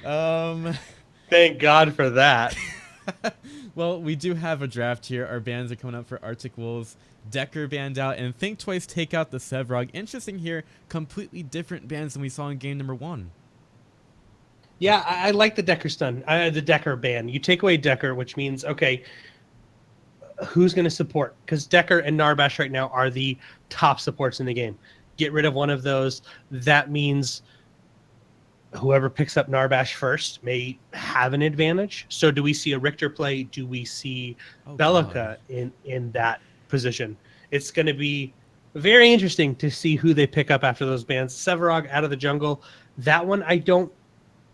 Um, Thank God for that. well, we do have a draft here. Our bans are coming up for Arctic Wolves, Decker banned out, and Think Twice take out the Sevrog. Interesting here, completely different bans than we saw in game number one. Yeah, I like the Decker stun, the Decker ban. You take away Decker, which means okay, who's going to support? Because Decker and Narbash right now are the top supports in the game. Get rid of one of those. That means whoever picks up Narbash first may have an advantage. So do we see a Richter play? Do we see Oh God. Bellica in that position? It's going to be very interesting to see who they pick up after those bans. Severog out of the jungle. That one I don't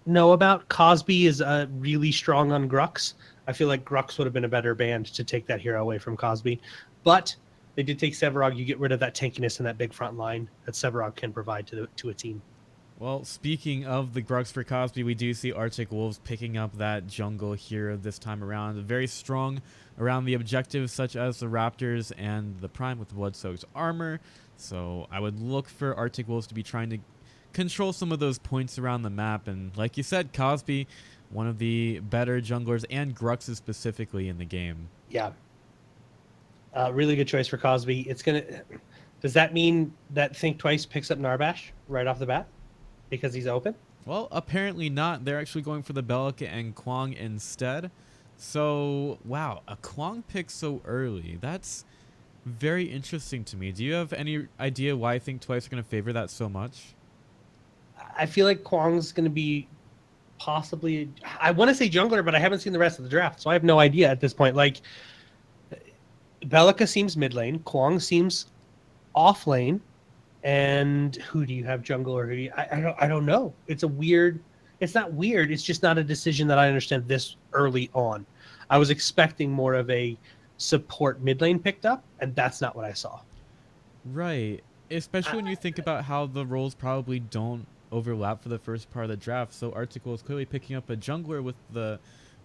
know about. Cosby is really strong on Grux. I feel like Grux would have been a better band to take that hero away from Cosby. But they did take Severog. You get rid of that tankiness and that big front line that Severog can provide to a team. Well, speaking of the Grugs for Cosby, we do see Arctic Wolves picking up that jungle here this time around. Very strong around the objectives such as the Raptors and the Prime with Blood-Soaked Armor. So I would look for Arctic Wolves to be trying to control some of those points around the map. And like you said, Cosby, one of the better junglers and Gruxes specifically in the game. Yeah, really good choice for Cosby. It's gonna. Does that mean that Think Twice picks up Narbash right off the bat because he's open? Well, apparently not. They're actually going for the Bellica and Kwang instead. So, wow, a Kwang pick so early. That's very interesting to me. Do you have any idea why I think Twice are going to favor that so much? I feel like Kwang's going to be possibly. I want to say jungler, but I haven't seen the rest of the draft, so I have no idea at this point. Like Bellica seems mid lane, Kwang seems off lane, and who do you have jungle or who do you? I don't know. It's a weird. It's not weird. It's just not a decision that I understand this early on. I was expecting more of a support mid lane picked up, and that's not what I saw. Right. Especially when you think about how the roles probably don't overlap for the first part of the draft. So Article is clearly picking up a jungler with the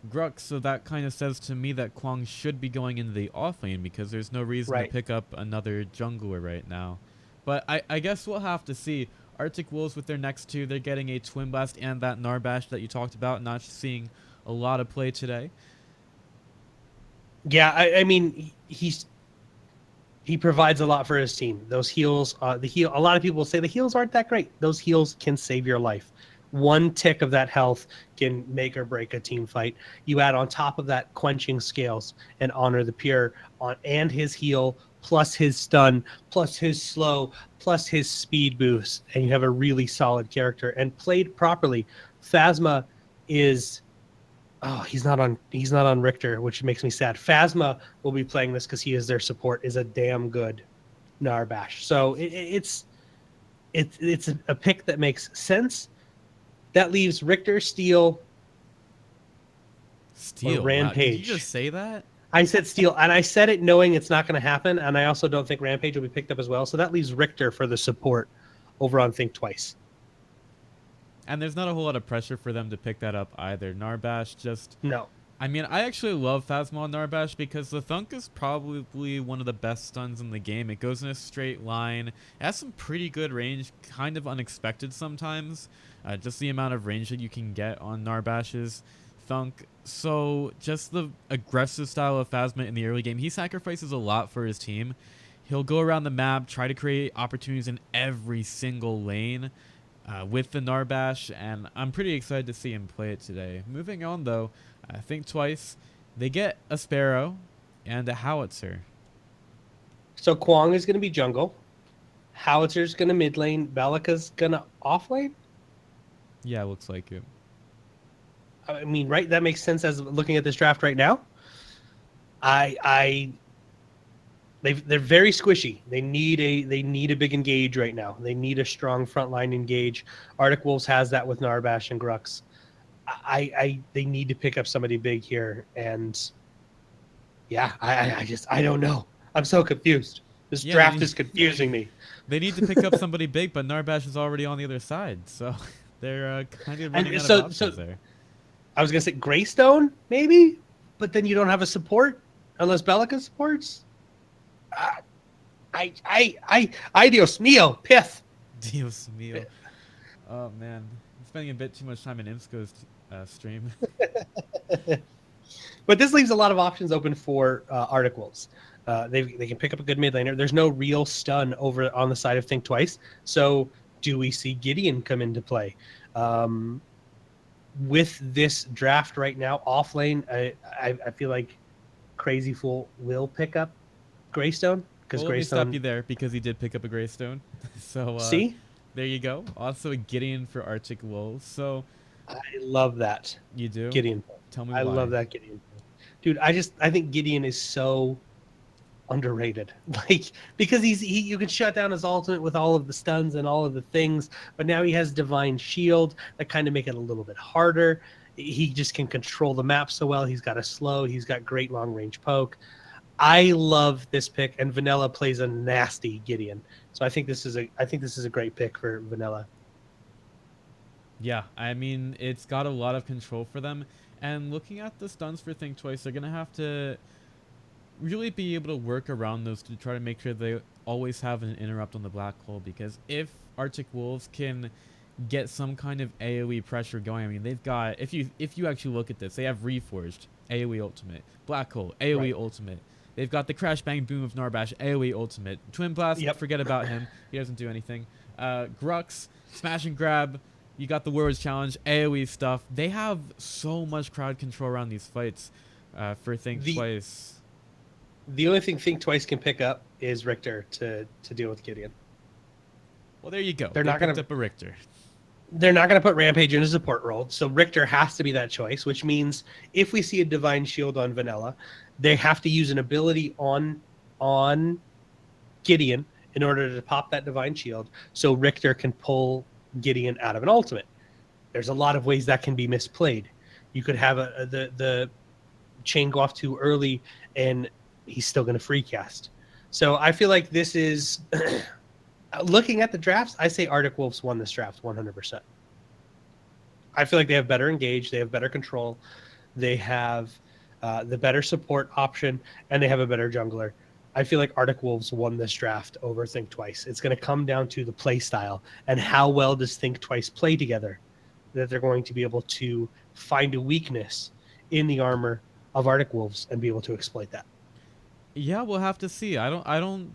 Grux, so that kind of says to me that Kwang should be going into the off lane because there's no reason to Right. pick up another jungler right now. But I guess we'll have to see. Arctic Wolves with their next two, they're getting a Twin Blast and that Narbash that you talked about, not seeing a lot of play today. Yeah, I mean he provides a lot for his team. Those heals, the heal. A lot of people say the heals aren't that great. Those heals can save your life. One tick of that health can make or break a team fight. You add on top of that quenching scales and honor the pure on and his heal plus his stun plus his slow plus his speed boost, and you have a really solid character. And played properly, Phasma is he's not on Richter, which makes me sad. Phasma will be playing this because he is their support. Is a damn good Narbash. So it's a pick that makes sense. That leaves Richter, Steel, or Steel, wow. Did you just Rampage. say that? I said Steel, and I said it knowing it's not going to happen. And I also don't think Rampage will be picked up as well. So that leaves Richter for the support over on Think Twice. And there's not a whole lot of pressure for them to pick that up either. Narbash just. No, I mean, I actually love Phasma on Narbash because the Thunk is probably one of the best stuns in the game. It goes in a straight line. It has some pretty good range, kind of unexpected sometimes. Just the amount of range that you can get on Narbash's Thunk. So, just the aggressive style of Phasma in the early game, he sacrifices a lot for his team. He'll go around the map, try to create opportunities in every single lane with the Narbash, and I'm pretty excited to see him play it today. Moving on, though, I think twice they get a Sparrow and a Howitzer. so Kwang is going to be jungle. Howitzer's going to mid lane. Balaka's going to off lane. Yeah, looks like it. I mean, right? That makes sense as looking at this draft right now. I they're very squishy. They need a big engage right now. They need a strong frontline engage. Arctic Wolves has that with Narbash and Grux. I they need to pick up somebody big here, and yeah, I don't know. I'm so confused. This Yeah, they draft is confusing me. they need to pick up somebody big, but Narbash is already on the other side, so they're kind of running And out of so options there. I was gonna say Greystone maybe, but then you don't have a support unless Bellica supports. Uh, I Dios mío, Pith. Dios mío. Oh man, spending a bit too much time in Imsco's stream. But this leaves a lot of options open for Arctic Wolves. They can pick up a good mid laner. There's no real stun over on the side of Think Twice. So do we see Gideon come into play? With this draft right now, off lane, I feel like Crazy Fool will pick up Greystone because Well, let me stop you Greystone. there because he did pick up a Greystone. So See, there you go. Also a Gideon for Arctic Wolves. So I love that you do? Gideon. Tell me I love why. that Gideon. Dude, I think Gideon is so underrated. Like because you can shut down his ultimate with all of the stuns and all of the things, but now he has divine shield that kind of make it a little bit harder. He just can control the map so well. He's got a slow, he's got great long range poke. I love this pick, and Vanilla plays a nasty Gideon. So I think this is a great pick for Vanilla. Yeah, I mean, it's got a lot of control for them. And looking at the stuns for Think Twice, they're going to have to really be able to work around those to try to make sure they always have an interrupt on the black hole. Because if Arctic Wolves can get some kind of AoE pressure going, I mean, they've got, if you actually look at this, they have Reforged, AoE ultimate, Black Hole, AoE Right. ultimate. They've got the Crash Bang Boom of Narbash, AoE ultimate. Twin Blast, Yep. forget about him. He doesn't do anything. Grux, Smash and Grab. You got the Warriors Challenge, AoE stuff. They have so much crowd control around these fights for Think The Twice. the only thing Think Twice can pick up is Richter to deal with Gideon. Well, there you go. They're They not picked gonna up a Richter. they're not gonna put Rampage in a support role, so Richter has to be that choice, which means if we see a Divine Shield on Vanilla, they have to use an ability on Gideon in order to pop that Divine Shield, so Richter can pull Gideon out of an ultimate. There's a lot of ways that can be misplayed. You could have the chain go off too early, and he's still going to free cast. So I feel like this is looking at the drafts. I say Arctic Wolves won this draft 100%. I feel like they have better engage, they have better control, they have the better support option, and they have a better jungler. I feel like Arctic Wolves won this draft over Think Twice. It's going to come down to the play style and how well does Think Twice play together, that they're going to be able to find a weakness in the armor of Arctic Wolves and be able to exploit that. Yeah, we'll have to see. I'm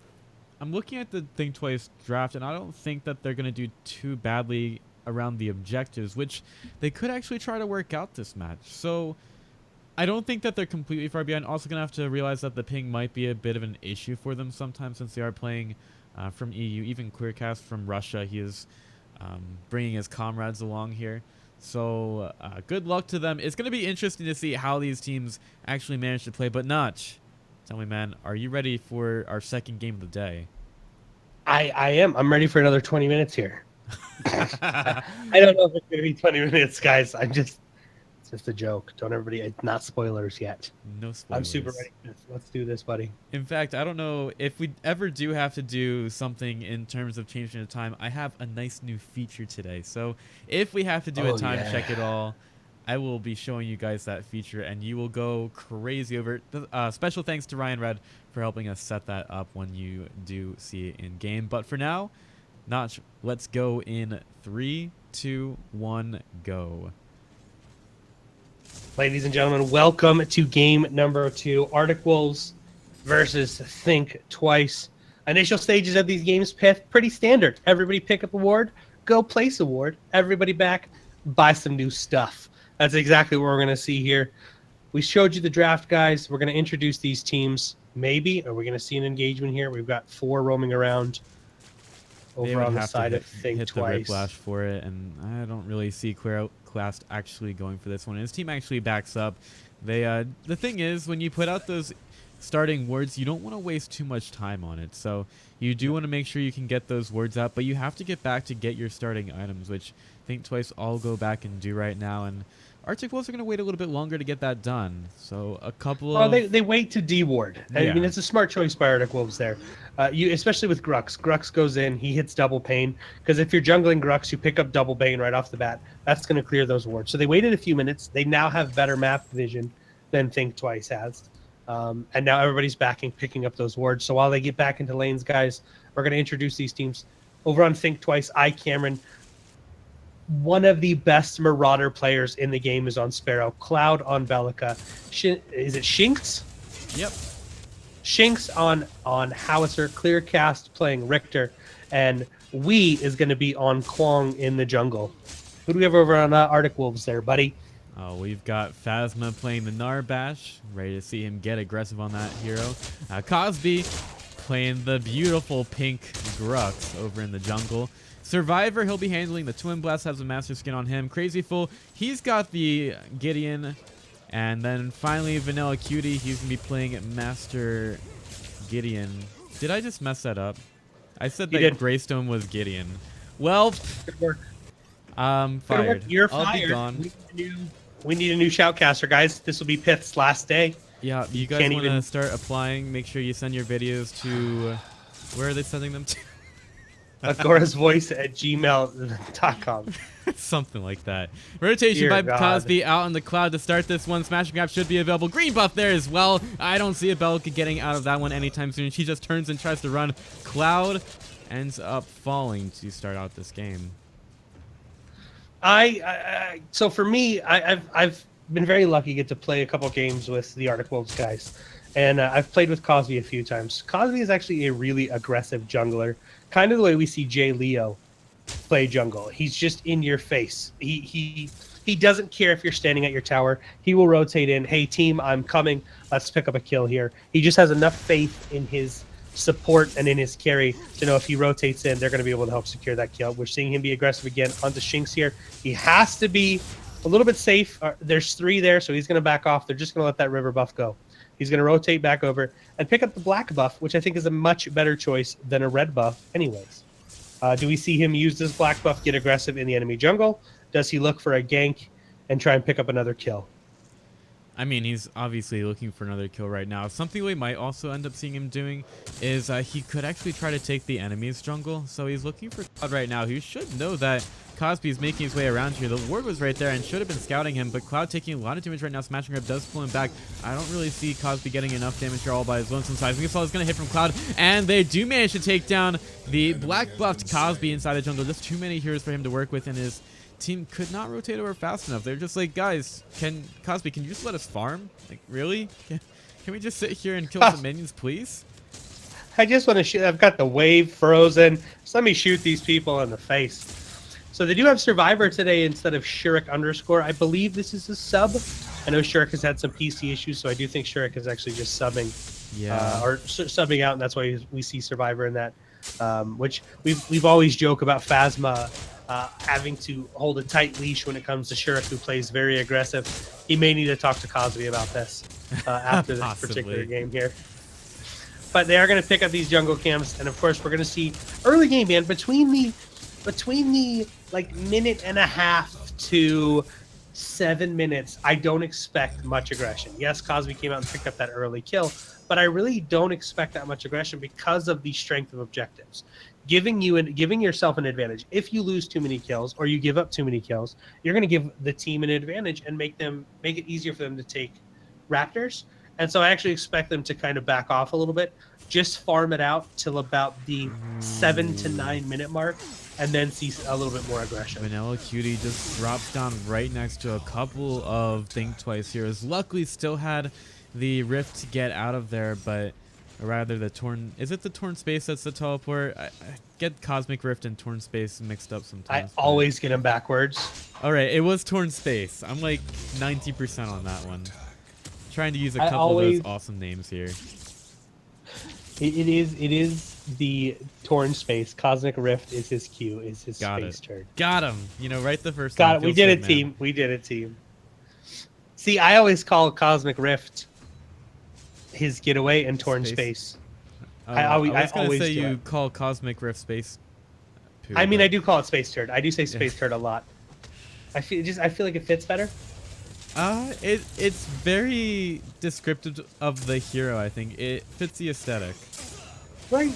looking at the Think Twice draft, and I don't think that they're going to do too badly around the objectives, which they could actually try to work out this match. So I don't think that they're completely far behind. Also going to have to realize that the ping might be a bit of an issue for them sometimes since they are playing from EU. Even Clearcast from Russia, he is bringing his comrades along here. So good luck to them. It's going to be interesting to see how these teams actually manage to play. But Notch, tell me, man, are you ready for our second game of the day? I am. I'm ready for another 20 minutes here. I don't know if it's going to be 20 minutes, guys. It's just a joke. Don't everybody, it's not spoilers yet. No I'm super spoilers. ready for this. Let's do this, buddy. In fact, I don't know if we ever do have to do something in terms of changing the time. I have a nice new feature today. So if we have to do a Oh, time yeah. check at all, I will be showing you guys that feature and you will go crazy over it. Special thanks to Ryan Red for helping us set that up when you do see it in game. But for now, Notch, let's go in 3, 2, 1, go. Ladies and gentlemen, welcome to game number 2. Arctic Wolves versus Think Twice. Initial stages of these games, pretty standard. Everybody pick up a ward, go place a ward. Everybody back, buy some new stuff. That's exactly what we're going to see here. We showed you the draft, guys. We're going to introduce these teams. Maybe, are we going to see an engagement here? We've got 4 roaming around They over would on the have to side of Think hit the Twice. Riplash for it, and I don't really see Clast actually going for this one. His team actually backs up. The thing is, when you put out those starting words, you don't want to waste too much time on it. So you do want to make sure you can get those words out, but you have to get back to get your starting items, which Think Twice I'll go back and do right now. And Arctic Wolves are going to wait a little bit longer to get that done. So a couple Oh, of... they wait to D-ward. I Yeah. mean, it's a smart choice by Arctic Wolves there. You especially with Grux. Grux goes in, he hits double pain, because if you're jungling Grux, you pick up double pain right off the bat. That's going to clear those wards. So they waited a few minutes. They now have better map vision than Think Twice has. And now everybody's backing, picking up those wards. So while they get back into lanes, guys, we're going to introduce these teams. Over on Think Twice, Cameron. one of the best Marauder players in the game is on Sparrow. Cloud on Bellica. Is it Shinx? Yep. Shinx on Howitzer. Clearcast playing Richter. And Wee is going to be on Kwong in the jungle. Who do we have over on Arctic Wolves there, buddy? Oh, we've got Phasma playing the Narbash. Ready to see him get aggressive on that hero. Cosby playing the beautiful pink Grux over in the jungle. Survivor, he'll be handling the Twin Blast, has a Master Skin on him. Crazy Fool, he's got the Gideon. And then finally, Vanilla Cutie, he's going to be playing Master Gideon. Did I just mess that up? I said that Greystone was Gideon. Well, good work. I'm fired. You're I'll fired. be gone. We need a new shoutcaster, guys. This will be Pith's last day. Yeah, you guys want to start applying, make sure you send your videos to... Where are they sending them to? agorasvoice@gmail.com. Something like that. Rotation by Cosby out in the cloud to start this one. Smashing Grab should be available. Green buff there as well. I don't see a Bellica getting out of that one anytime soon. She just turns and tries to run. Cloud ends up falling to start out this game. So for me, I've been very lucky to get to play a couple games with the Arctic Wolves guys, and I've played with Cosby a few times. Cosby is actually a really aggressive jungler, kind of the way we see Jay Leo play jungle. He's just in your face. He doesn't care if you're standing at your tower. He will rotate in. Hey team, I'm coming. Let's pick up a kill here. He just has enough faith in his support and in his carry to know if he rotates in, they're going to be able to help secure that kill. We're seeing him be aggressive again onto Shinx here. He has to be a little bit safe. There's 3 there, so he's going to back off. They're just going to let that river buff go. He's going to rotate back over and pick up the black buff, which I think is a much better choice than a red buff anyways. Do we see him use this black buff, get aggressive in the enemy jungle? Does he look for a gank and try and pick up another kill? I mean, he's obviously looking for another kill right now. Something we might also end up seeing him doing is he could actually try to take the enemy's jungle. So he's looking for Cloud right now. He should know that Cosby's making his way around here. The ward was right there and should have been scouting him, but Cloud taking a lot of damage right now. Smashing Grab does pull him back. I don't really see Cosby getting enough damage here all by his lonesome side. Missile is going to hit from Cloud, and they do manage to take down the black buffed Cosby inside the jungle. Just too many heroes for him to work with, and his team could not rotate over fast enough. They're just like, guys, Cosby, can you just let us farm? Like, really? Can we just sit here and kill some minions, please? I just want to shoot. I've got the wave frozen. Just let me shoot these people in the face. So they do have Survivor today instead of Shurik _. I believe this is a sub. I know Shurik has had some PC issues, so I do think Shurik is actually just subbing. Yeah. Or subbing out, and that's why we see Survivor in that. Which we've always joke about Phasma having to hold a tight leash when it comes to Shurik, who plays very aggressive. He may need to talk to Cosby about this after this particular game here. But they are going to pick up these jungle camps, and of course we're going to see early game, man, between the like minute and a half to 7 minutes. I don't expect much aggression. Yes, Cosby came out and picked up that early kill, but I really don't expect that much aggression because of the strength of objectives. Giving yourself an advantage. If you lose too many kills or you give up too many kills, you're going to give the team an advantage and make it easier for them to take Raptors. And so I actually expect them to kind of back off a little bit, just farm it out till about the 7 to 9 minute mark, and then see a little bit more aggression. Vanilla Cutie just drops down right next to a couple of Think Twice heroes. Luckily, still had the Rift to get out of there, but rather the Torn... Is it the Torn Space that's the teleport? I get Cosmic Rift and Torn Space mixed up sometimes. I always get them backwards. All right, it was Torn Space. I'm like 90% on that one. Trying to use a couple of those awesome names here. It is the Torn Space. Cosmic Rift is his Q, is his space turd. Got him. You know, right the first time. Got it. We did it, team. We did it, team. See, I always call Cosmic Rift his getaway and Torn Space. I was going to say you call Cosmic Rift Space poo, I mean, I do call it Space Turd. I do say Space Turd a lot. I feel like it fits better. It's very descriptive of the hero, I think. It fits the aesthetic. Right.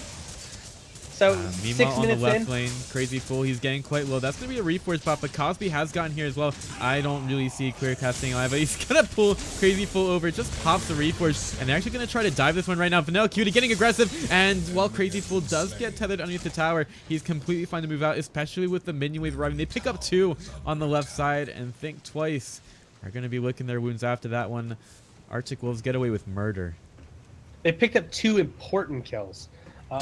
So Meanwhile, 6 on the minutes left in, lane, Crazy Fool, he's getting quite low. That's going to be a reforge bot, but Cosby has gotten here as well. I don't really see Clearcast staying alive, but he's going to pull Crazy Fool over. Just pops the reforge, and they're actually going to try to dive this one right now. Vanilla Cutie getting aggressive, and while Crazy Fool does get tethered underneath the tower, he's completely fine to move out, especially with the minion wave arriving. They pick up 2 on the left side, and think twice. Are going to be licking their wounds after that one. Arctic Wolves get away with murder. they picked up 2 important kills.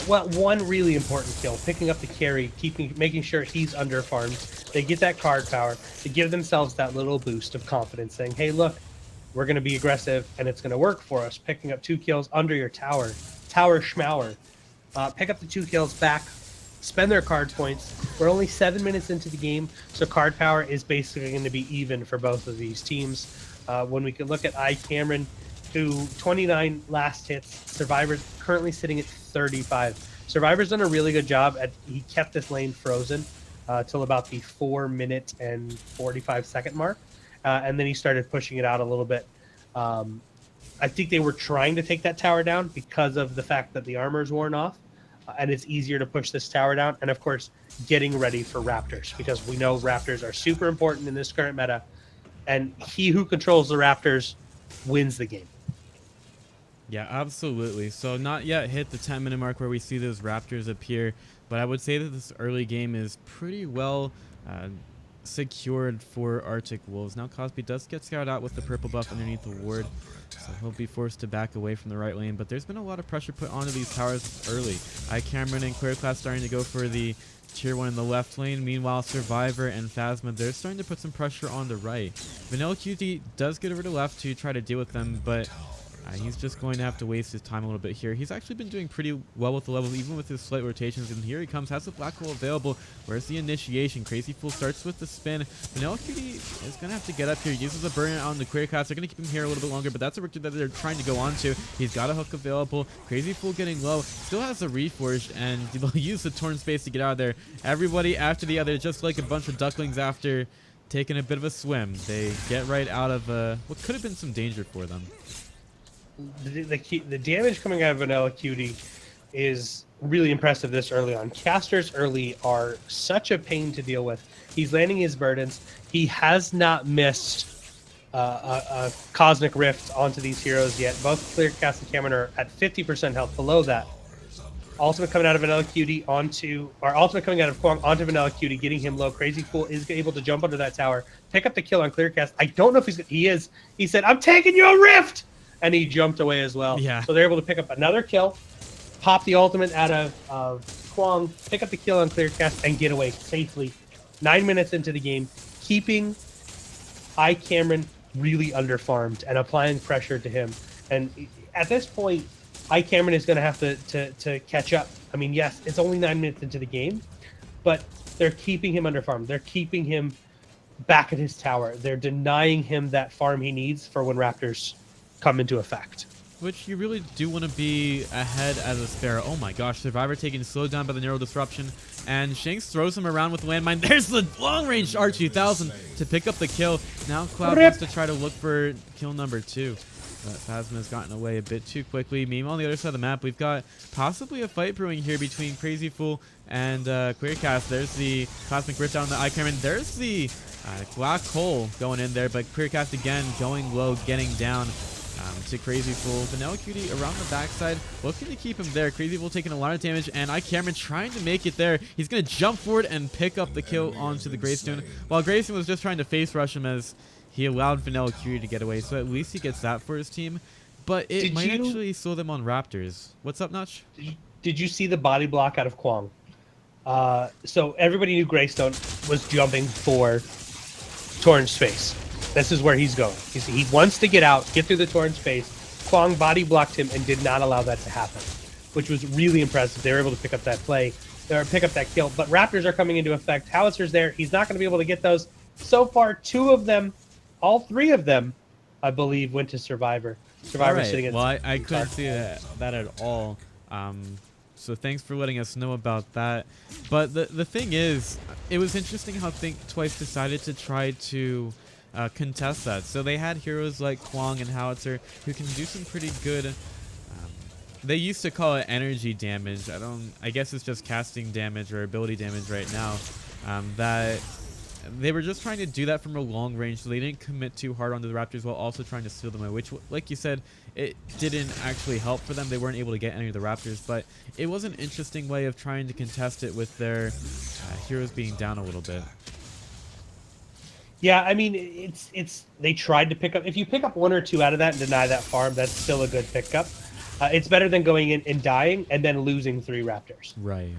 Well, 1 really important kill, picking up the carry, making sure he's under farmed. They get that card power. They give themselves that little boost of confidence, saying, "Hey, look, we're going to be aggressive, and it's going to work for us." Picking up 2 kills under your tower schmower. Pick up the 2 kills back, spend their card points. We're only 7 minutes into the game, so card power is basically going to be even for both of these teams. When we can look at Cameron, who 29 last hits, Survivor's currently sitting at 35. Survivor's done a really good job he kept this lane frozen till about the 4-minute and 45-second mark, and then he started pushing it out a little bit. I think they were trying to take that tower down because of the fact that the armor's worn off, and it's easier to push this tower down, and of course getting ready for Raptors, because we know Raptors are super important in this current meta, and he who controls the Raptors wins the game. Yeah, absolutely. So not yet hit the 10-minute mark where we see those Raptors appear, but I would say that this early game is pretty well secured for Arctic Wolves. Now Cosby does get scouted out with the purple buff underneath the ward, so he'll be forced to back away from the right lane, but there's been a lot of pressure put onto these towers early. Cameron and Clearclass starting to go for the tier 1 in the left lane. Meanwhile, Survivor and Phasma, they're starting to put some pressure on the right. Vanilla QT does get over to left to try to deal with them, but he's just going to have to waste his time a little bit here. He's actually been doing pretty well with the levels, even with his slight rotations. And here he comes, has the black hole available. Where's the initiation? Crazy Fool starts with the spin. Vanilla Cutie is going to have to get up here. Uses a burn on the Clearcast. They're going to keep him here a little bit longer, but that's a victory that they're trying to go on to. He's got a hook available. Crazy Fool getting low. Still has the Reforged, and they'll use the Torn Space to get out of there. Everybody after the other, just like a bunch of ducklings after taking a bit of a swim. They get right out of what could have been some danger for them. The damage coming out of Vanilla Cutie is really impressive this early on. Casters early are such a pain to deal with. He's landing his burdens. He has not missed a Cosmic Rift onto these heroes yet. Both Clearcast and Cameron are at 50% health below that. Ultimate coming out of Vanilla Cutie ultimate coming out of Kwong onto Vanilla Cutie, getting him low. Crazy Fool is able to jump under that tower, pick up the kill on Clearcast. I don't know if he is. He said, "I'm taking you a rift!" And he jumped away as well. Yeah. So they're able to pick up another kill, pop the ultimate out of Kwong, pick up the kill on Clearcast, and get away safely. 9 minutes into the game, keeping Cameron really underfarmed and applying pressure to him. And at this point, Cameron is going to have to catch up. I mean, yes, it's only 9 minutes into the game, but they're keeping him underfarmed. They're keeping him back at his tower. They're denying him that farm he needs for when Raptors come into effect. Which you really do want to be ahead as a Sparrow. Oh my gosh, Survivor taking slowed down by the Neural Disruption. And Shanks throws him around with Landmine. There's the long-range R2000 to pick up the kill. Now Cloud wants to try to look for kill number 2. But Phasma has gotten away a bit too quickly. Meanwhile, on the other side of the map, we've got possibly a fight brewing here between Crazy Fool and Clearcast. There's the Cosmic Rift down on the Cameron. There's the Black Hole going in there, but Clearcast again going low, getting down. To Crazy Fool. Vanilla Cutie around the backside, looking to keep him there. Crazy Fool taking a lot of damage, and Cameron trying to make it there. He's going to jump forward and pick up the kill onto the Greystone, while Greystone was just trying to face rush him as he allowed Vanilla Cutie to get away. So at least he gets that for his team, but it might actually slow them on Raptors. What's up, Notch? Did you see the body block out of Kwong? So everybody knew Greystone was jumping for Torn Space. This is where he's going. He wants to get out, get through the torn space. Kwong body blocked him and did not allow that to happen, which was really impressive. They were able to pick up that play, or pick up that kill. But Raptors are coming into effect. Howitzer's there. He's not going to be able to get those. So far, 2 of them, all 3 of them, I believe, went to Survivor. Survivor sitting at. Well, I couldn't see that at all. So thanks for letting us know about that. But the thing is, it was interesting how Think Twice decided to try to contest that. So they had heroes like Kwong and Howitzer who can do some pretty good They used to call it energy damage. I guess it's just casting damage or ability damage right now. That they were just trying to do that from a long range, so they didn't commit too hard onto the Raptors while also trying to steal them away, which, like you said, it didn't actually help for them. They weren't able to get any of the Raptors, but it was an interesting way of trying to contest it with their heroes being down a little bit. Yeah, I mean, it's they tried to pick up. If you pick up 1 or 2 out of that and deny that farm, that's still a good pickup. It's better than going in and dying and then losing 3 Raptors. Right.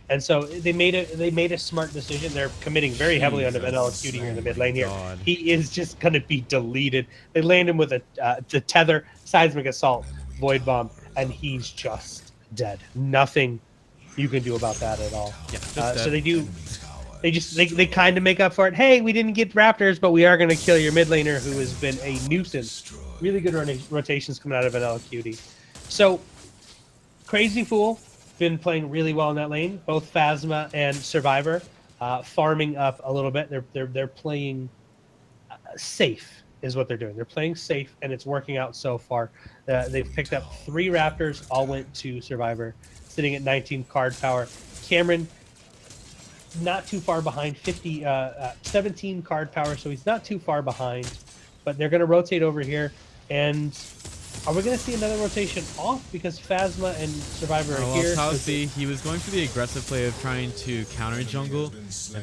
And so they made a smart decision. They're committing very heavily onto Vanilla Cutie here in the mid lane here. God. He is just going to be deleted. They land him with the tether, seismic assault, void bomb, and he's just dead. Nothing you can do about that at all. Yeah, so they do. They kind of make up for it. Hey, we didn't get Raptors, but we are going to kill your mid laner, who has been a nuisance. Really good rotations coming out of Vanilla Cutie. So, Crazy Fool been playing really well in that lane. Both Phasma and Survivor farming up a little bit. They're playing safe is what they're doing. They're playing safe, and it's working out so far. They've picked up 3 Raptors, all went to Survivor, sitting at 19 card power. Cameron, not too far behind, 17 card power, so he's not too far behind. But they're going to rotate over here, and are we going to see another rotation off because Phasma and Survivor are here? Well, see, he was going for the aggressive play of trying to counter jungle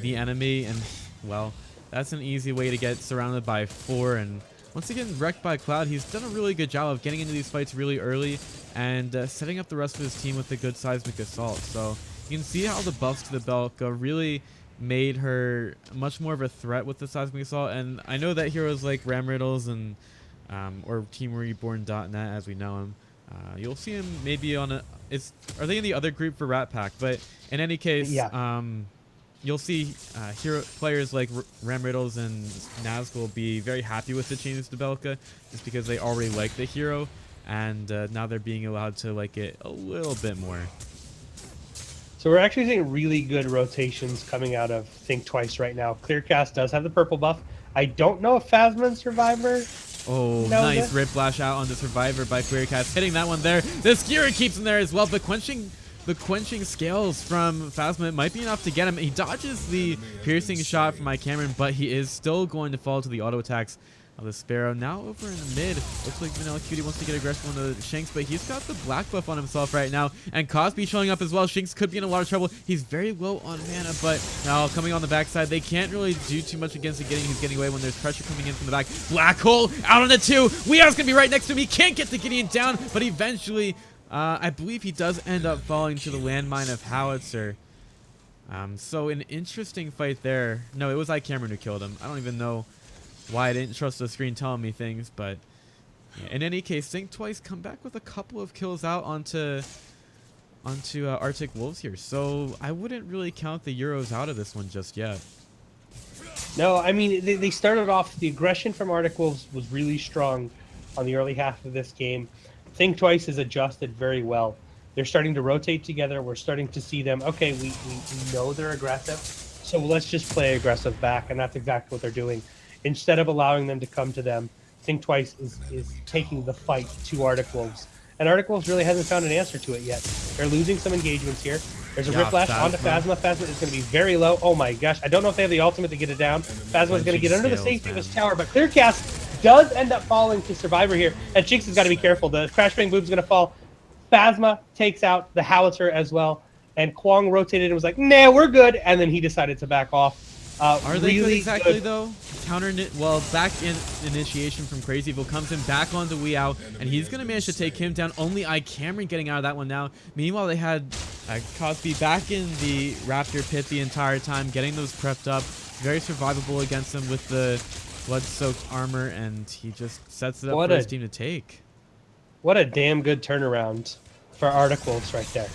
the enemy, and well, that's an easy way to get surrounded by 4. And once again, wrecked by Cloud, he's done a really good job of getting into these fights really early and setting up the rest of his team with a good seismic assault. So you can see how the buffs to the Belka really made her much more of a threat with the seismic assault. And I know that heroes like Ram Riddles and or Team Reborn.net, as we know him, you'll see him maybe on a. Are they in the other group for Rat Pack? But in any case, yeah. You'll see hero players like Ram Riddles and Nazgul be very happy with the changes to Belka, just because they already like the hero, and now they're being allowed to like it a little bit more. So we're actually seeing really good rotations coming out of Think Twice right now. Clearcast does have the purple buff. I don't know if Phasma and Survivor. Oh, nice Rip Flash out on the Survivor by Clearcast, hitting that one there. The Skira keeps him there as well, but the quenching scales from Phasma might be enough to get him. He dodges the piercing shot from Cameron, but he is still going to fall to the auto attacks of the Sparrow. Now over in the mid, looks like Vanilla Cutie wants to get aggressive on the Shanks, but he's got the black buff on himself right now, and Cosby showing up as well. Shanks could be in a lot of trouble. He's very low on mana, but now coming on the backside, they can't really do too much against the Gideon. He's getting away when there's pressure coming in from the back. Black hole out on the 2. Weeaw's gonna be right next to him. He can't get the Gideon down, but eventually I believe he does end up falling to the landmine of Howitzer. So an interesting fight there. No, it was Cameron who killed him. I don't even know why I didn't trust the screen telling me things, but yeah, in any case, Think Twice come back with a couple of kills out onto Arctic Wolves here. So I wouldn't really count the Euros out of this one just yet. No, I mean, they started off, the aggression from Arctic Wolves was really strong on the early half of this game. Think Twice has adjusted very well. They're starting to rotate together. We're starting to see them, okay, we know they're aggressive, so let's just play aggressive back, and that's exactly what they're doing. Instead of allowing them to come to them, Think Twice is taking the fight to Arctic Wolves. And Arctic Wolves really hasn't found an answer to it yet. They're losing some engagements here. There's a Riplash onto Phasma. Phasma is going to be very low. Oh my gosh. I don't know if they have the ultimate to get it down. Phasma is going to get under the safety of his tower, but Clearcast does end up falling to Survivor here. And Jinx has got to be careful. The Crash Bang Boob's going to fall. Phasma takes out the Howitzer as well. And Kwong rotated and was like, nah, we're good. And then he decided to back off. Are they really good exactly though? Back in initiation from Crazy Evil comes in back onto Weeaw, and he's gonna manage to take him down. Only Cameron getting out of that one now. Meanwhile, they had Cosby back in the Raptor pit the entire time, getting those prepped up. Very survivable against him with the blood-soaked armor, and he just sets it up for his team to take. What a damn good turnaround for Arctic Wolves right there.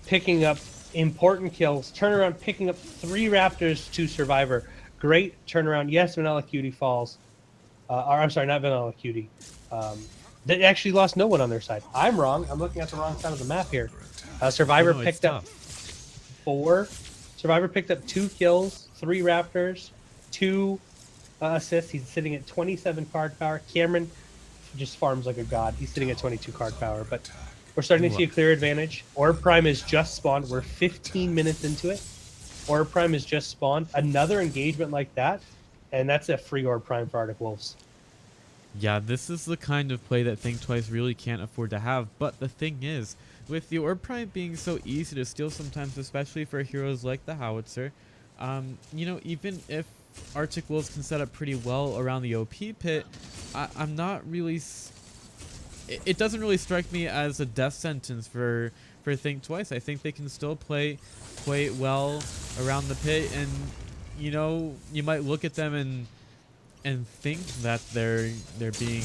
Picking up important kills, turnaround, picking up 3 Raptors to Survivor. Great turnaround. Yes, Vanilla Cutie falls. Or I'm sorry, not Vanilla Cutie. They actually lost no one on their side. I'm wrong. I'm looking at the wrong side of the map here. Survivor picked up 4. Survivor picked up 2 kills, 3 Raptors, 2 assists. He's sitting at 27 card power. Cameron, just farms like a god. He's sitting at 22 card power, but we're starting to Ooh. see a clear advantage. Orb Prime is just spawned. We're 15 minutes into it. Orb Prime is just spawned. Another engagement like that, and that's a free Orb Prime for Arctic Wolves. Yeah, this is the kind of play that Think Twice really can't afford to have. But the thing is, with the Orb Prime being so easy to steal sometimes, especially for heroes like the Howitzer, you know, even if Arctic Wolves can set up pretty well around the OP pit, I'm not really... It doesn't really strike me as a death sentence for Think Twice. I think they can still play quite well around the pit, and, you know, you might look at them and think that they're being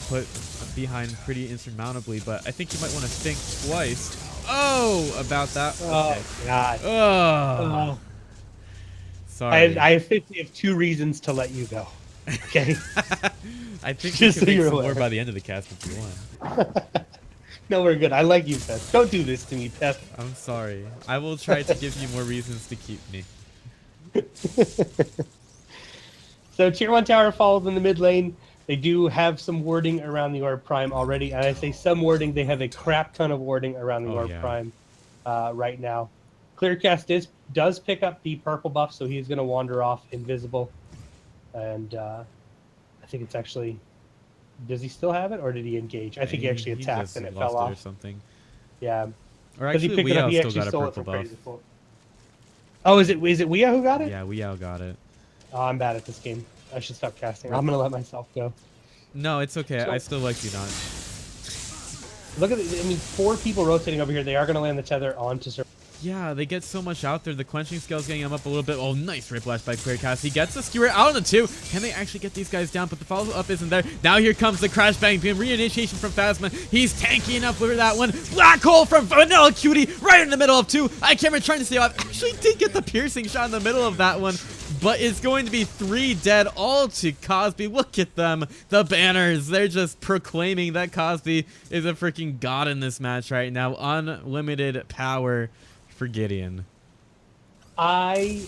put behind pretty insurmountably, but I think you might want to think twice. Oh, about that. Okay. Oh God. Oh, sorry. I officially have 2 reasons to let you go. Okay. I think Just we so can make you're some more aware. by the end of the cast if you want. No, we're good. I like you, Pep. Don't do this to me, Pep. I'm sorry. I will try to give you more reasons to keep me. So tier 1 tower follows in the mid lane. They do have some warding around the Orb Prime already. And I say some warding, they have a crap ton of warding around the Oh, Orb yeah. Prime right now. Clearcast does pick up the purple buff, so he's going to wander off invisible. And I think it's actually... Does he still have it, or did he engage? I think he actually attacked just and it lost fell it or off. something. Yeah. Or Because he actually, picked it up, he Weow still actually got a stole it purple from buff. Crazy Fool. Oh, is it Weow who got it? Yeah, Weow got it. Oh, I'm bad at this game. I should stop casting. I'm going to let myself go. No, it's okay. So- I still like you not. Look at I mean, 4 people rotating over here. They are going to land the tether onto Sir. Yeah, they get so much out there. The quenching skill's getting him up a little bit. Oh, nice Riplash by Clearcast. He gets the skewer out on the 2. Can they actually get these guys down? But the follow-up isn't there. Now here comes the Crash Bang Beam. Reinitiation from Phasma. He's tanky enough for that one. Black Hole from Vanilla Cutie right in the middle of 2. iCamera trying to stay off. Actually did get the piercing shot in the middle of that one. But it's going to be 3 dead all to Cosby. Look at them. The banners. They're just proclaiming that Cosby is a freaking god in this match right now. Unlimited power for Gideon. I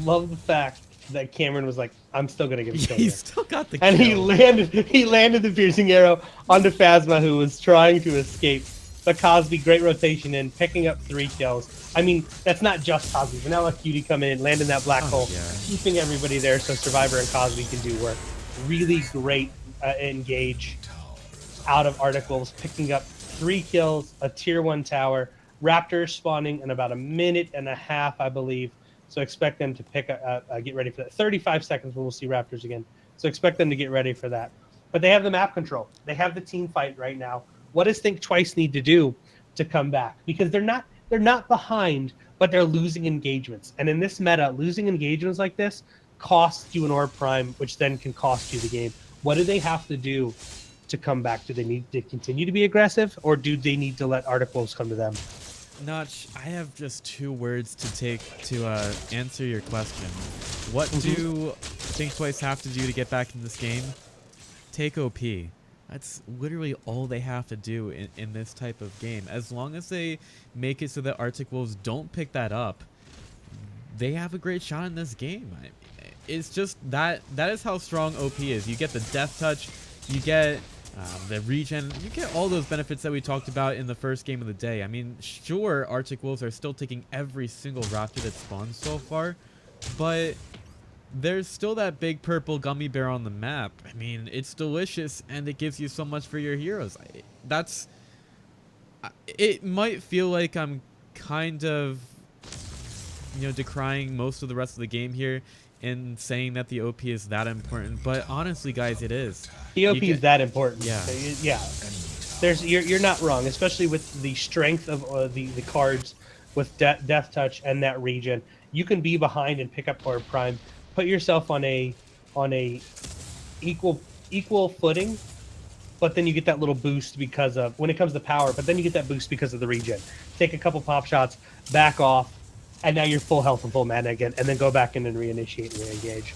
love the fact that Cameron was like, I'm still going to give him He still got the and kill. he landed the piercing arrow onto Phasma, who was trying to escape. But Cosby, great rotation in, picking up 3 kills. I mean, that's not just Cosby. Vanilla Cutie coming in, landing that black hole, yeah. keeping everybody there so Survivor and Cosby can do work. Really great engage out of Arctic Wolves, picking up 3 kills, a tier 1 tower, Raptors spawning in about a minute and a half, I believe. So expect them to get ready for that. 35 seconds when we'll see Raptors again. So expect them to get ready for that. But they have the map control. They have the team fight right now. What does Think Twice need to do to come back? Because they're not behind, but they're losing engagements. And in this meta, losing engagements like this costs you an Orb Prime, which then can cost you the game. What do they have to do to come back? Do they need to continue to be aggressive, or do they need to let Arctic Wolves come to them? Notch, I have just 2 words to take to answer your question. What do Think Twice have to do to get back in this game? Take OP. That's literally all they have to do in this type of game. As long as they make it so that Arctic Wolves don't pick that up, they have a great shot in this game. It's just that is how strong OP is. You get the death touch, you get the regen, you get all those benefits that we talked about in the first game of the day. I mean, sure, Arctic Wolves are still taking every single raptor that spawns so far, but there's still that big purple gummy bear on the map. I mean, it's delicious, and it gives you so much for your heroes. It might feel like I'm kind of, you know, decrying most of the rest of the game here in saying that the OP is that important, but honestly, guys, it is. The OP is that important. Yeah. Yeah. You're not wrong, especially with the strength of the cards with Death Touch and that regen. You can be behind and pick up Orb Prime, put yourself on a equal footing, but then you get that little boost because of when it comes to power. But then you get that boost because of the regen. Take a couple pop shots, back off, and now you're full health and full mana again, and then go back in and reinitiate and re-engage.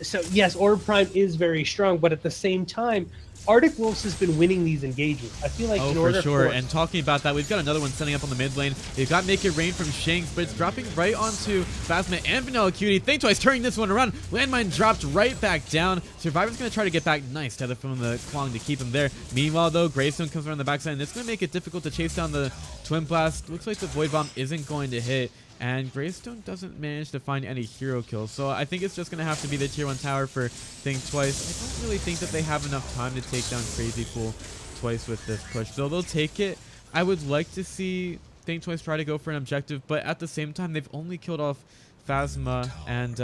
So yes, Orb Prime is very strong, but at the same time, Arctic Wolves has been winning these engagements. I feel like Oh, in for order sure. for And talking about that, we've got another one setting up on the mid lane. They've got Make It Rain from Shanks, but it's dropping right onto Phasma and Vanilla Cutie. Think twice, turning this one around. Landmine dropped right back down. Survivor's going to try to get back. Nice tether from the Kwang to keep him there. Meanwhile, though, Greystone comes around the backside, and it's going to make it difficult to chase down the Twin Blast. Looks like the Void Bomb isn't going to hit, and Greystone doesn't manage to find any hero kills. So I think it's just going to have to be the tier 1 tower for Think Twice. I don't really think that they have enough time to take down Crazy Fool twice with this push, so they'll take it. I would like to see Think Twice try to go for an objective, but at the same time, they've only killed off Phasma, and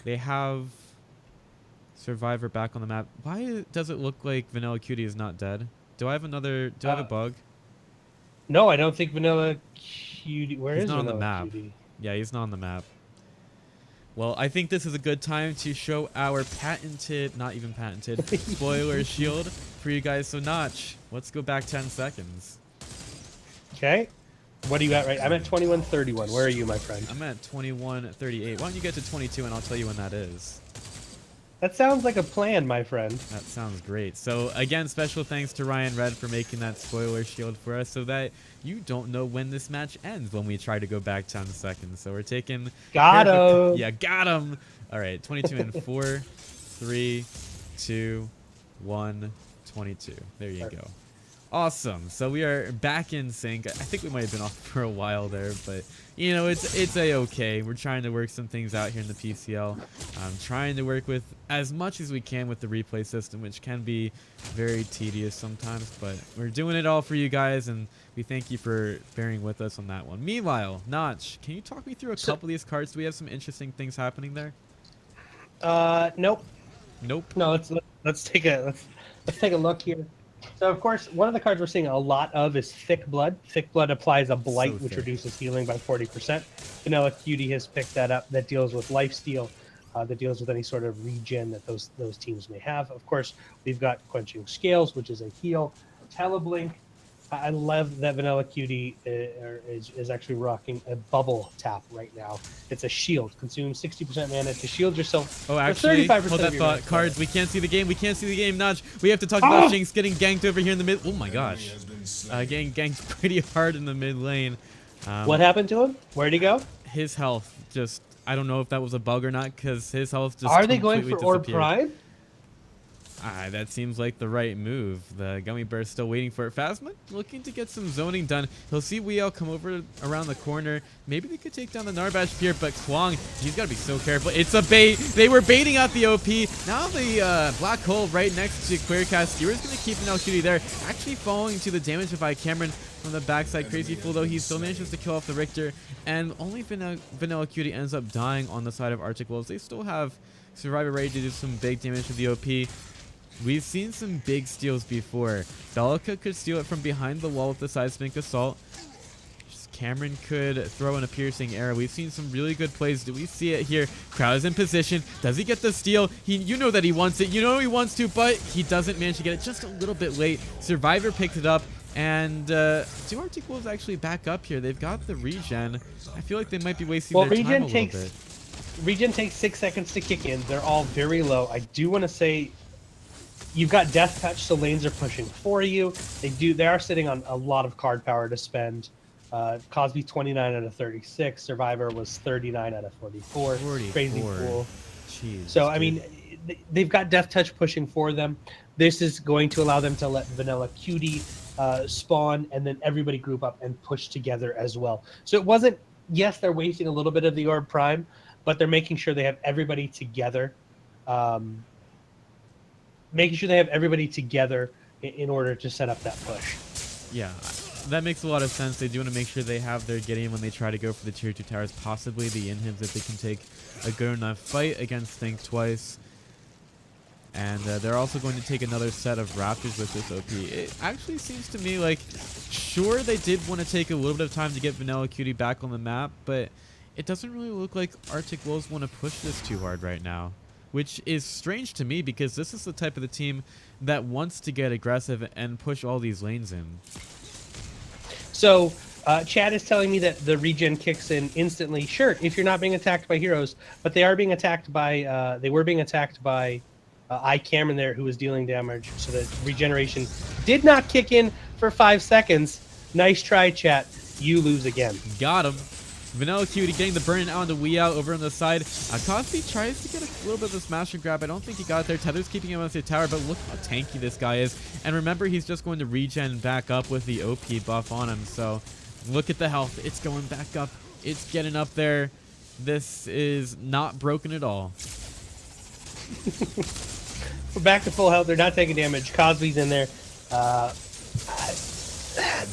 they have Survivor back on the map. Why does it look like Vanilla Cutie is not dead? Do I have another? Do I have a bug? No, I don't think Vanilla Cutie. Where He's is not on Vanilla the map. Cutie? Yeah, he's not on the map. Well, I think this is a good time to show our patented, not even patented, spoiler shield for you guys. So Notch, let's go back 10 seconds. Okay. What are you at right? I'm at 21:31. Where are you, my friend? I'm at 21:38. Why don't you get to 22 and I'll tell you when that is. That sounds like a plan, my friend. That sounds great. So again, special thanks to Ryan Red for making that spoiler shield for us so that you don't know when this match ends when we try to go back 10 seconds. So we're taking... Got him. Yeah, got him. All right, 22 in 4, 3, 2, 1, 22. There you go. Awesome. So we are back in sync. I think we might have been off for a while there, but you know, it's a-okay. We're trying to work some things out here in the PCL. I'm trying to work with as much as we can with the replay system, which can be very tedious sometimes, but we're doing it all for you guys, and we thank you for bearing with us on that one. Meanwhile, Notch, can you talk me through a couple of these cards? Do we have some interesting things happening there? Nope. Nope. No, let's take a look here. So, of course, one of the cards we're seeing a lot of is Thick Blood. Thick Blood applies a blight, which reduces healing by 40%. Vanilla Cutie has picked that up. That deals with lifesteal, that deals with any sort of regen that those teams may have. Of course, we've got Quenching Scales, which is a heal. Teleblink. I love that Vanilla Cutie is actually rocking a bubble tap right now. It's a shield. Consume 60% mana to shield yourself. Oh, actually, hold that thought. Cards, we can't see the game. We can't see the game, Notch. We have to talk about Shinx getting ganked over here in the mid. Oh my gosh. Getting ganked pretty hard in the mid lane. What happened to him? Where'd he go? His health just, I don't know if that was a bug or not, because his health just Are they going for Orb Prime? That seems like the right move. The Gummy Bear's still waiting for it. Phasma looking to get some zoning done. He'll see Weal come over around the corner. Maybe they could take down the Narbash here, but Kwang, he's got to be so careful. It's a bait. They were baiting out the OP. Now the Black Hole right next to Queercast. Skewer's going to keep an Cutie there. Actually falling to the damage by Cameron from the backside. Crazy Fool, though, he still manages to kill off the Richter. And only Vanilla Cutie ends up dying on the side of Arctic Wolves. They still have Survivor ready to do some big damage to the OP. We've seen some big steals before. Delica could steal it from behind the wall with the Seismic Assault. Cameron could throw in a piercing arrow. We've seen some really good plays. Do we see it here? Crowd is in position. Does he get the steal? You know that he wants it. You know he wants to, but he doesn't manage to get it just a little bit late. Survivor picked it up. And do Arctic Wolves actually back up here? They've got the regen. I feel like they might be wasting their time a little bit. Regen takes 6 seconds to kick in. They're all very low. I do want to say you've got Death Touch, so lanes are pushing for you. They are sitting on a lot of card power to spend. Cosby 29 out of 36. Survivor was 39 out of 44. Crazy Fool. Jeez, so, I mean, they've got Death Touch pushing for them. This is going to allow them to let Vanilla Cutie spawn, and then everybody group up and push together as well. So it wasn't, yes, they're wasting a little bit of the Orb Prime, but they're making sure they have everybody together. Making sure they have everybody together in order to set up that push. Yeah, that makes a lot of sense. They do want to make sure they have their Gideon when they try to go for the tier 2 towers, possibly the inhibs if they can take a good enough fight against Think Twice. And they're also going to take another set of Raptors with this OP. It actually seems to me like, sure, they did want to take a little bit of time to get Vanilla Cutie back on the map, but it doesn't really look like Arctic Wolves want to push this too hard right now, which is strange to me because this is the type of the team that wants to get aggressive and push all these lanes in. So Chad is telling me that the regen kicks in instantly. Sure, if you're not being attacked by heroes, but they are being attacked by they were being attacked by I Cameron there who was dealing damage, so that regeneration did not kick in for 5 seconds. Nice try, chat. You lose again. Got him. Vanilla Cutie getting the burn out on the Wii Out over on the side. Cosby tries to get a little bit of the smash and grab. I don't think he got there. Tether's keeping him on the tower, but look how tanky this guy is. And remember, he's just going to regen back up with the OP buff on him. So look at the health. It's going back up. It's getting up there. This is not broken at all. We're back to full health. They're not taking damage. Cosby's in there. The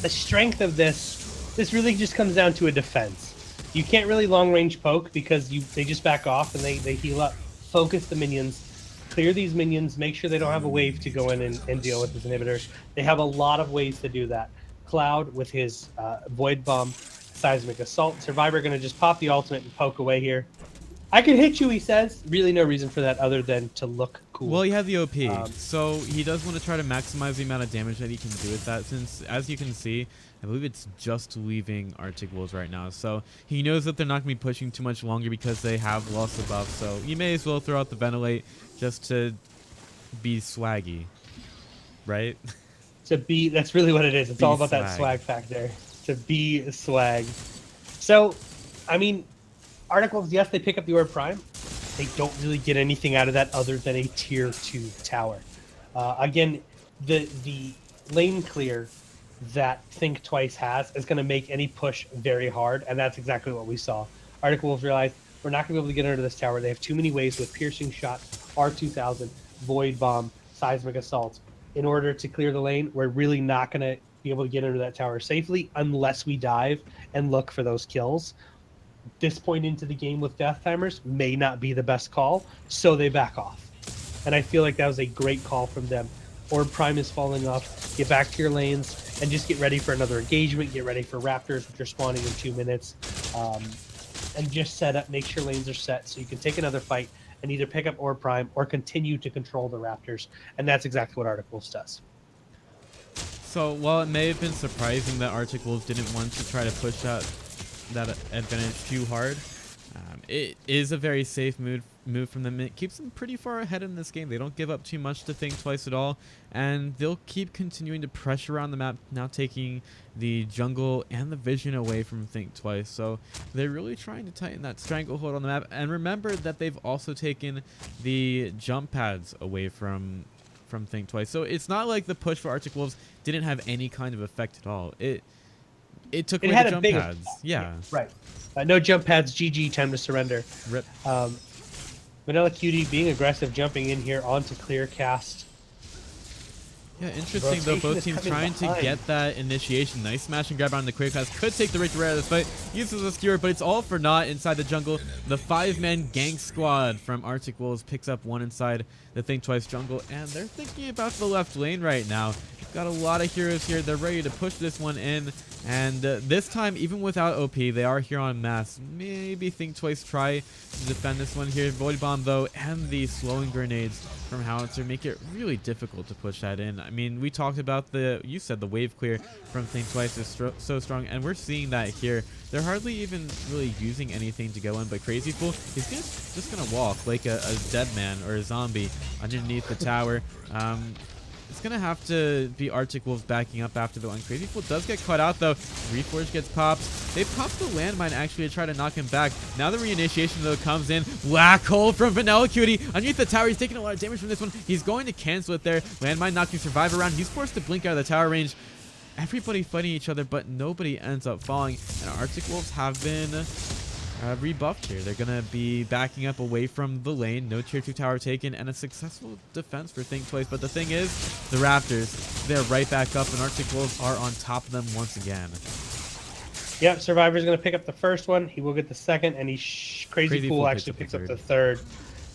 strength of this really just comes down to a defense. You can't really long range poke because they just back off and they heal up. Focus the minions, clear these minions, make sure they don't have a wave to go in and deal with his inhibitors. They have a lot of ways to do that. Cloud with his Void Bomb, Seismic Assault. Survivor going to just pop the ultimate and poke away here. I can hit you, he says. Really no reason for that other than to look cool. Well, you have the OP, so he does want to try to maximize the amount of damage that he can do with that, since, as you can see, I believe it's just leaving Arctic Wolves right now. So he knows that they're not going to be pushing too much longer because they have lost the buff. So you may as well throw out the Ventilate just to be swaggy, right? That's really what it is. It's all about that swag factor. To be swag. So, I mean, Arctic Wolves, yes, they pick up the Orb Prime. They don't really get anything out of that other than a tier 2 tower. Again, the lane clear that Think Twice has is going to make any push very hard, and that's exactly what we saw. Arctic Wolves realized we're not going to be able to get under this tower. They have too many ways with Piercing Shot, R2000, Void Bomb, Seismic Assault. In order to clear the lane, we're really not going to be able to get under that tower safely unless we dive and look for those kills. This point into the game with death timers may not be the best call, so they back off. And I feel like that was a great call from them. Orb Prime is falling off. Get back to your lanes and just get ready for another engagement. Get ready for Raptors, which are spawning in 2 minutes. And just set up, make sure lanes are set so you can take another fight and either pick up Orb Prime or continue to control the Raptors. And that's exactly what Arctic Wolves does. So while it may have been surprising that Arctic Wolves didn't want to try to push that advantage too hard, it is a very safe move from them. It keeps them pretty far ahead in this game. They don't give up too much to Think Twice at all, and they'll keep continuing to pressure around the map, now taking the jungle and the vision away from Think Twice. So they're really trying to tighten that stranglehold on the map. And remember that they've also taken the jump pads away from Think Twice. So it's not like the push for Arctic Wolves didn't have any kind of effect at all. It took away the jump pads. Yeah. Right. No jump pads. GG. Time to surrender. Rip. Vanilla Cutie being aggressive, jumping in here onto clear cast. Yeah, interesting though. Both teams trying to get that initiation. Nice smash and grab on the quick pass. Could take the Rage out of this fight. Uses a skewer, but it's all for naught inside the jungle. The 5-man gang squad from Arctic Wolves picks up one inside the Think Twice jungle, and they're thinking about the left lane right now. Got a lot of heroes here. They're ready to push this one in. And this time, even without OP, they are here on mass. Maybe Think Twice try to defend this one here. Void Bomb, though, and the slowing grenades from Howitzer make it really difficult to push that in. I mean, we talked about you said the wave clear from Think Twice is so strong, and we're seeing that here. They're hardly even really using anything to go in, but Crazy Fool is just going to walk like a dead man or a zombie underneath the tower. It's going to have to be Arctic Wolves backing up after the one. Crazy Fool does get caught out, though. Reforge gets popped. They popped the landmine, actually, to try to knock him back. Now the reinitiation, though, comes in. Black hole from Vanilla Cutie. Underneath the tower, he's taking a lot of damage from this one. He's going to cancel it there. Landmine knocking Survivor around. He's forced to blink out of the tower range. Everybody fighting each other, but nobody ends up falling. And Arctic Wolves have been rebuffed here. They're going to be backing up away from the lane. No tier 2 tower taken, and a successful defense for Think Twice. But the thing is, the Raptors, they're right back up, and Arctic Wolves are on top of them once again. Yep, Survivor's going to pick up the first one. He will get the second, and Crazy Fool actually picks up the third.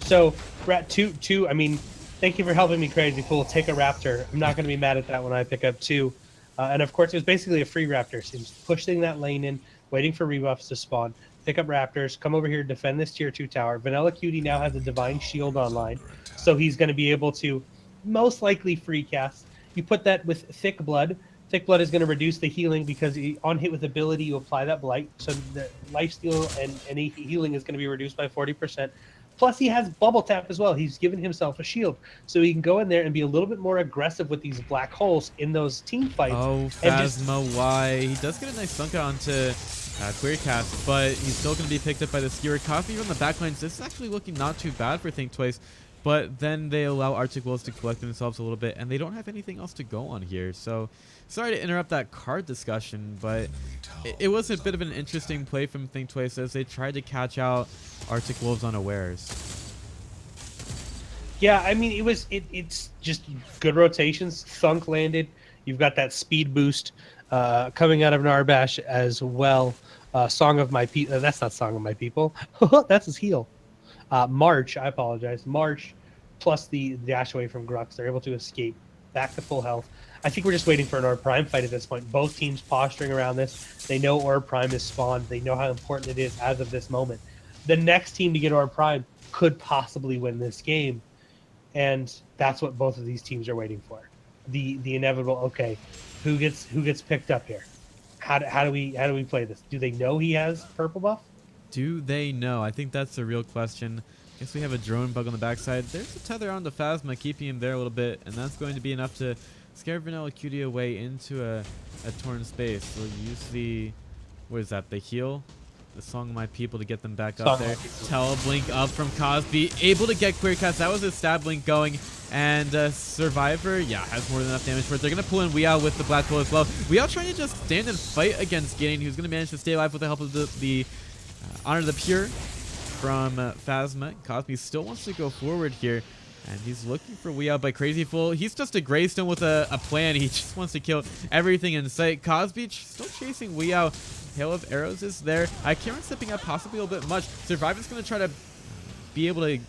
So, Rat 2, I mean, thank you for helping me, Crazy Fool. Take a Raptor. I'm not going to be mad at that when I pick up 2. And of course, it was basically a free Raptor. So he was pushing that lane in, waiting for rebuffs to spawn. Pick up Raptors, come over here, defend this tier 2 tower. Vanilla Cutie now has a Divine Shield online, so he's going to be able to most likely free cast. You put that with Thick Blood. Thick Blood is going to reduce the healing because on hit with ability, you apply that Blight. So the lifesteal and any healing is going to be reduced by 40%. Plus, he has bubble tap as well. He's given himself a shield, so he can go in there and be a little bit more aggressive with these black holes in those team fights, Oh, and just Phasma, why? He does get a nice thunk out onto Queercast, but he's still going to be picked up by the Skewer. Coffee on the backlines. This is actually looking not too bad for Think Twice, but then they allow Arctic Wolves to collect themselves a little bit, and they don't have anything else to go on here. So, sorry to interrupt that card discussion, but it was a bit of an interesting play from Think Twice as they tried to catch out Arctic Wolves unawares. yeah, I mean, it's just good rotations. Thunk landed. You've got that speed boost coming out of Narbash as well. Song of My People. That's not Song of My People. That's his heel. March, I apologize. March plus the dash away from Grux. They're able to escape back to full health. I think we're just waiting for an Orb Prime fight at this point. Both teams posturing around this. They know Orb Prime is spawned. They know how important it is as of this moment. The next team to get Orb Prime could possibly win this game. And that's what both of these teams are waiting for. The inevitable, okay, who gets picked up here? How do we play this? Do they know he has purple buff? Do they know? I think that's the real question. Guess we have a drone bug on the backside. There's a tether on the Phasma, keeping him there a little bit, and that's going to be enough to scare Vanilla Cutie away into a torn space. We'll use the, what is that, the heal? The Song of My People to get them back up there. Teleblink up from Cosby, able to get Queercast. That was his stab blink going. And Survivor, yeah, has more than enough damage for it. They're going to pull in Weow with the Black Hole as well. Weow trying to just stand and fight against Gideon, who's going to manage to stay alive with the help of the Honor the Pure from Phasma. Cosby still wants to go forward here. And he's looking for Weow by Crazy Fool. He's just a Greystone with a plan. He just wants to kill everything in sight. Cosby still chasing Weow. Hail of Arrows is there. Cameron stepping up possibly a little bit much. Survivor's going to try to be able to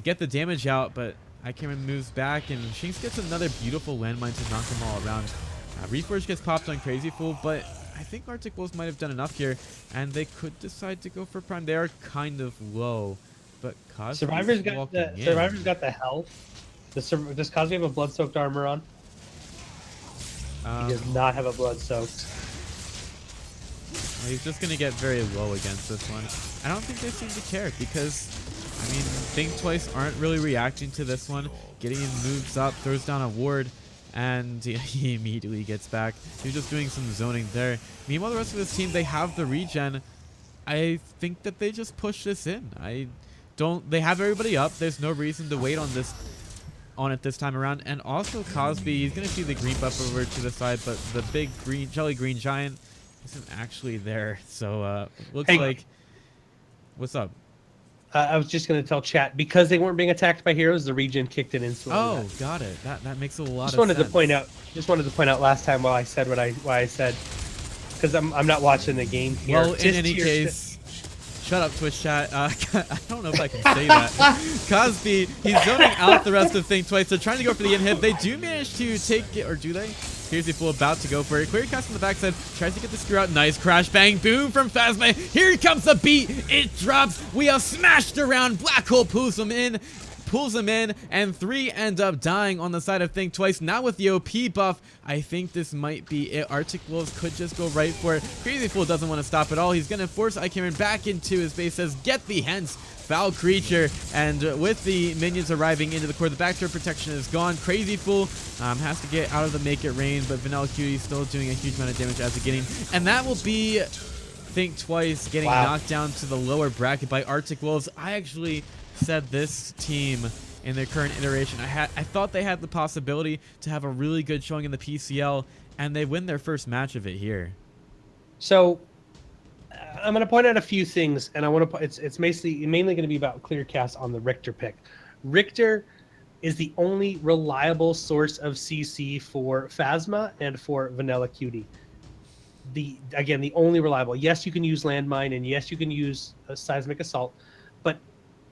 get the damage out, but Cameron moves back, and Shinx gets another beautiful landmine to knock them all around. Reforge gets popped on Crazy Fool, but I think Arctic Wolves might have done enough here, and they could decide to go for Prime. They are kind of low, but Cosby's Survivor's got the health. Does Cosby have a blood-soaked armor on? He does not have a blood-soaked. Well, he's just going to get very low against this one. I don't think they seem to care because, I mean, Think Twice aren't really reacting to this one. Gideon moves up, throws down a ward, and he immediately gets back. He's just doing some zoning there. Meanwhile, the rest of his team, they have the regen. I think that they just push this in. They have everybody up. There's no reason to wait on it this time around. And also Cosby, he's going to see the green buff over to the side, but the big jelly green giant isn't actually there. So looks like, what's up? I was just going to tell chat, because they weren't being attacked by heroes, the regen kicked in instantly. Oh, got it. That makes a lot of sense. Just wanted to point out last time why I said why I said, because I'm not watching the game here. Well, in any case, shut up, Twitch chat. I don't know if I can say that. Cosby, he's zoning out the rest of Think Twice. They're trying to go for the inhib. They do manage to take it, or do they? Crazy Fool about to go for it. Queercast on the backside, tries to get the screw out. Nice crash bang boom from Phasma. Here comes the beat. It drops. We are smashed around. Black Hole pulls him in, and 3 end up dying on the side of Think Twice. Now with the OP buff, I think this might be it. Arctic Wolves could just go right for it. Crazy Fool doesn't want to stop at all. He's going to force Cameron back into his base, says, get the hence. Foul creature, and with the minions arriving into the core, the backdoor protection is gone. Crazy Fool has to get out of the make it rain, but Vanilla Cutie still doing a huge amount of damage as a getting, and that will be Think Twice getting knocked down to the lower bracket by Arctic Wolves. I actually said this team in their current iteration, I thought they had the possibility to have a really good showing in the PCL, and they win their first match of it here. So I'm going to point out a few things, and I want to. It's mainly going to be about Clearcast on the Richter pick. Richter is the only reliable source of CC for Phasma and for Vanilla Cutie. The only reliable. Yes, you can use landmine, and yes, you can use a seismic assault, but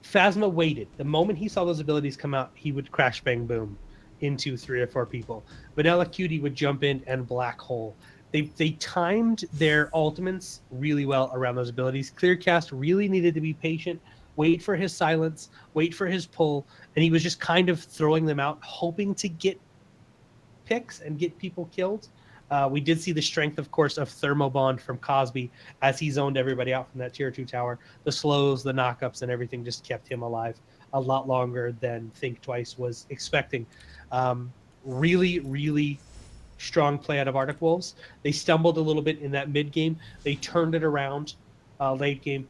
Phasma waited. The moment he saw those abilities come out, he would crash bang boom into 3 or 4 people. Vanilla Cutie would jump in and black hole. They timed their ultimates really well around those abilities. Clearcast really needed to be patient, wait for his silence, wait for his pull, and he was just kind of throwing them out, hoping to get picks and get people killed. We did see the strength, of course, of Thermobond from Cosby as he zoned everybody out from that tier 2 tower. The slows, the knockups, and everything just kept him alive a lot longer than Think Twice was expecting. Really, really strong play out of Arctic Wolves. They stumbled a little bit in that mid game. They turned it around late game,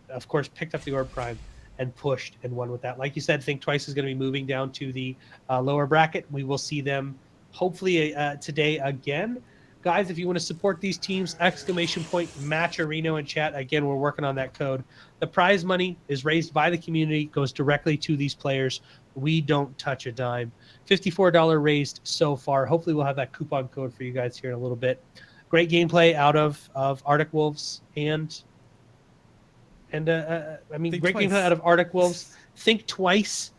of course, picked up the Orb Prime and pushed and won with that. Like you said, Think Twice is going to be moving down to the lower bracket. We will see them hopefully today again. Guys, if you want to support these teams, exclamation point match Areno in chat. Again, we're working on that code. The prize money is raised by the community, goes directly to these players. We don't touch a dime. $54 raised so far. Hopefully, we'll have that coupon code for you guys here in a little bit. Great gameplay out of Arctic Wolves and I mean, Think great gameplay out twice. of Arctic Wolves. Think Twice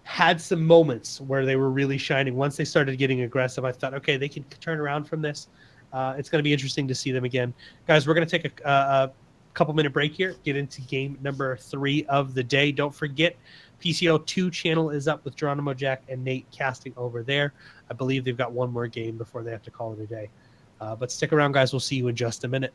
had some moments where they were really shining. Once they started getting aggressive, I thought, okay, they can turn around from this. It's going to be interesting to see them again. Guys, we're going to take a couple minute break here, get into game number 3 of the day. Don't forget, PCL 2 channel is up with Geronimo Jack and Nate casting over there. I believe they've got one more game before they have to call it a day. But stick around, guys. We'll see you in just a minute.